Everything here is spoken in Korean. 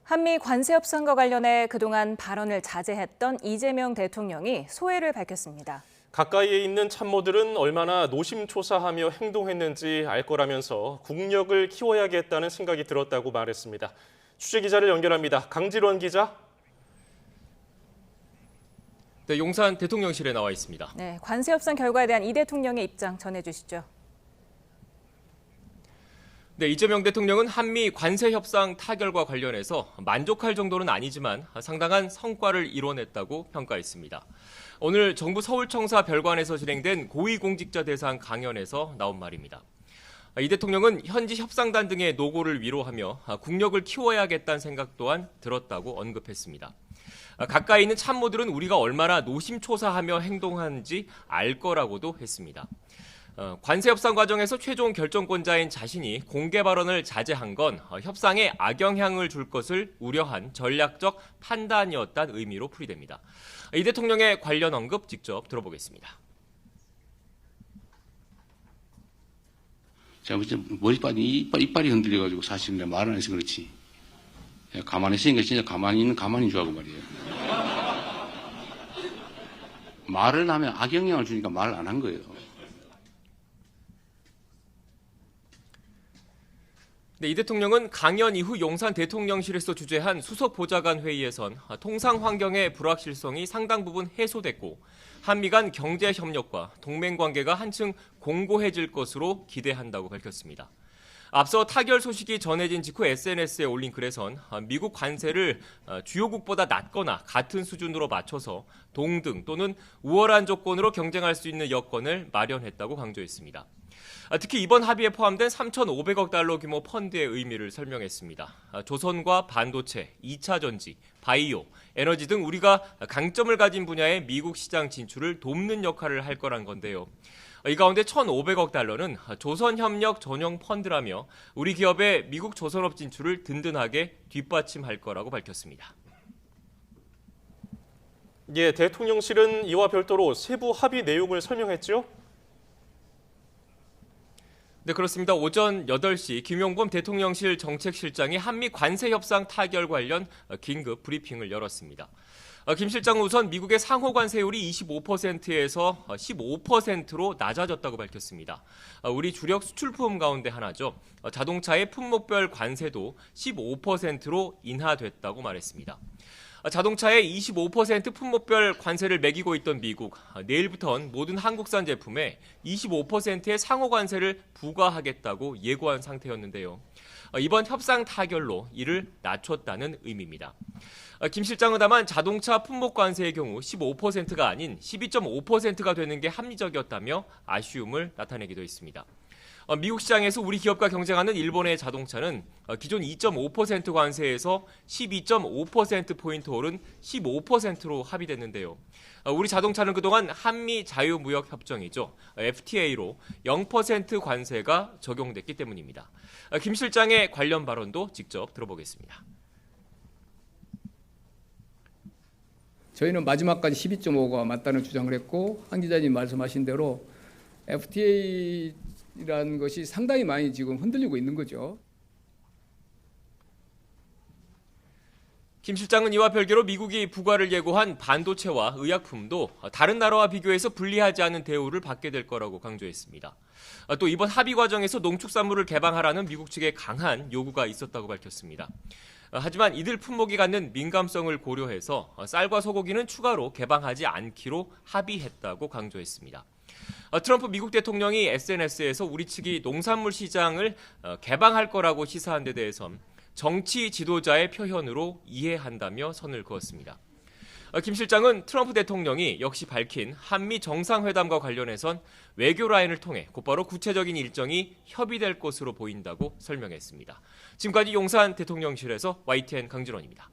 한미 관세 협상과 관련해 그동안 발언을 자제했던 이재명 대통령이 소회를 밝혔습니다. 가까이에 있는 참모들은 얼마나 노심초사하며 행동했는지 알 거라면서 국력을 키워야겠다는 생각이 들었다고 말했습니다. 취재기자를 연결합니다. 강지원 기자. 네, 용산 대통령실에 나와 있습니다. 네, 관세 협상 결과에 대한 이 대통령의 입장 전해주시죠. 네, 이재명 대통령은 한미 관세 협상 타결과 관련해서 만족할 정도는 아니지만 상당한 성과를 이뤄냈다고 평가했습니다. 오늘 정부 서울청사 별관에서 진행된 고위공직자 대상 강연에서 나온 말입니다. 이 대통령은 현지 협상단 등의 노고를 위로하며 국력을 키워야겠다는 생각 또한 들었다고 언급했습니다. 가까이 있는 참모들은 우리가 얼마나 노심초사하며 행동하는지 알 거라고도 했습니다. 관세 협상 과정에서 최종 결정권자인 자신이 공개 발언을 자제한 건 협상에 악영향을 줄 것을 우려한 전략적 판단이었다는 의미로 풀이됩니다. 이 대통령의 관련 언급 직접 들어보겠습니다. 제가 이빨이 흔들려가지고 사실 내가 말을 안 해서 그렇지. 가만히 있으니까 진짜 가만히 있는 가만히인 줄 알고 말이에요. 말을 하면 악영향을 주니까 말을 안 한 거예요. 네, 이 대통령은 강연 이후 용산 대통령실에서 주재한 수석 보좌관 회의에선 통상 환경의 불확실성이 상당 부분 해소됐고 한미 간 경제 협력과 동맹 관계가 한층 공고해질 것으로 기대한다고 밝혔습니다. 앞서 타결 소식이 전해진 직후 SNS에 올린 글에선 미국 관세를 주요국보다 낮거나 같은 수준으로 맞춰서 동등 또는 우월한 조건으로 경쟁할 수 있는 여건을 마련했다고 강조했습니다. 특히 이번 합의에 포함된 3,500억 달러 규모 펀드의 의미를 설명했습니다. 조선과 반도체, 2차 전지, 바이오, 에너지 등 우리가 강점을 가진 분야의 미국 시장 진출을 돕는 역할을 할 거란 건데요. 이 가운데 1,500억 달러는 조선협력 전용 펀드라며 우리 기업의 미국 조선업 진출을 든든하게 뒷받침할 거라고 밝혔습니다. 예, 대통령실은 이와 별도로 세부 합의 내용을 설명했죠? 네, 그렇습니다. 오전 8시 김용범 대통령실 정책실장이 한미 관세 협상 타결 관련 긴급 브리핑을 열었습니다. 김 실장은 우선 미국의 상호 관세율이 25%에서 15%로 낮아졌다고 밝혔습니다. 우리 주력 수출품 가운데 하나죠. 자동차의 품목별 관세도 15%로 인하됐다고 말했습니다. 자동차의 25% 품목별 관세를 매기고 있던 미국, 내일부터는 모든 한국산 제품에 25%의 상호 관세를 부과하겠다고 예고한 상태였는데요. 이번 협상 타결로 이를 낮췄다는 의미입니다. 김 실장은 다만 자동차 품목 관세의 경우 15%가 아닌 12.5%가 되는 게 합리적이었다며 아쉬움을 나타내기도 했습니다. 미국 시장에서 우리 기업과 경쟁하는 일본의 자동차는 기존 2.5% 관세에서 12.5%포인트 오른 15%로 합의됐는데요. 우리 자동차는 그동안 한미 자유무역협정이죠. FTA로 0% 관세가 적용됐기 때문입니다. 김 실장의 관련 발언도 직접 들어보겠습니다. 저희는 마지막까지 12.5가 맞다는 주장을 했고 한 기자님 말씀하신 대로 FTA라는 것이 상당히 많이 지금 흔들리고 있는 거죠. 김 실장은 이와 별개로 미국이 부과를 예고한 반도체와 의약품도 다른 나라와 비교해서 불리하지 않은 대우를 받게 될 거라고 강조했습니다. 또 이번 합의 과정에서 농축산물을 개방하라는 미국 측의 강한 요구가 있었다고 밝혔습니다. 하지만 이들 품목이 갖는 민감성을 고려해서 쌀과 소고기는 추가로 개방하지 않기로 합의했다고 강조했습니다. 트럼프 미국 대통령이 SNS에서 우리 측이 농산물 시장을 개방할 거라고 시사한 데 대해선 정치 지도자의 표현으로 이해한다며 선을 그었습니다. 김 실장은 트럼프 대통령이 역시 밝힌 한미 정상회담과 관련해선 외교 라인을 통해 곧바로 구체적인 일정이 협의될 것으로 보인다고 설명했습니다. 지금까지 용산 대통령실에서 YTN 강진원입니다.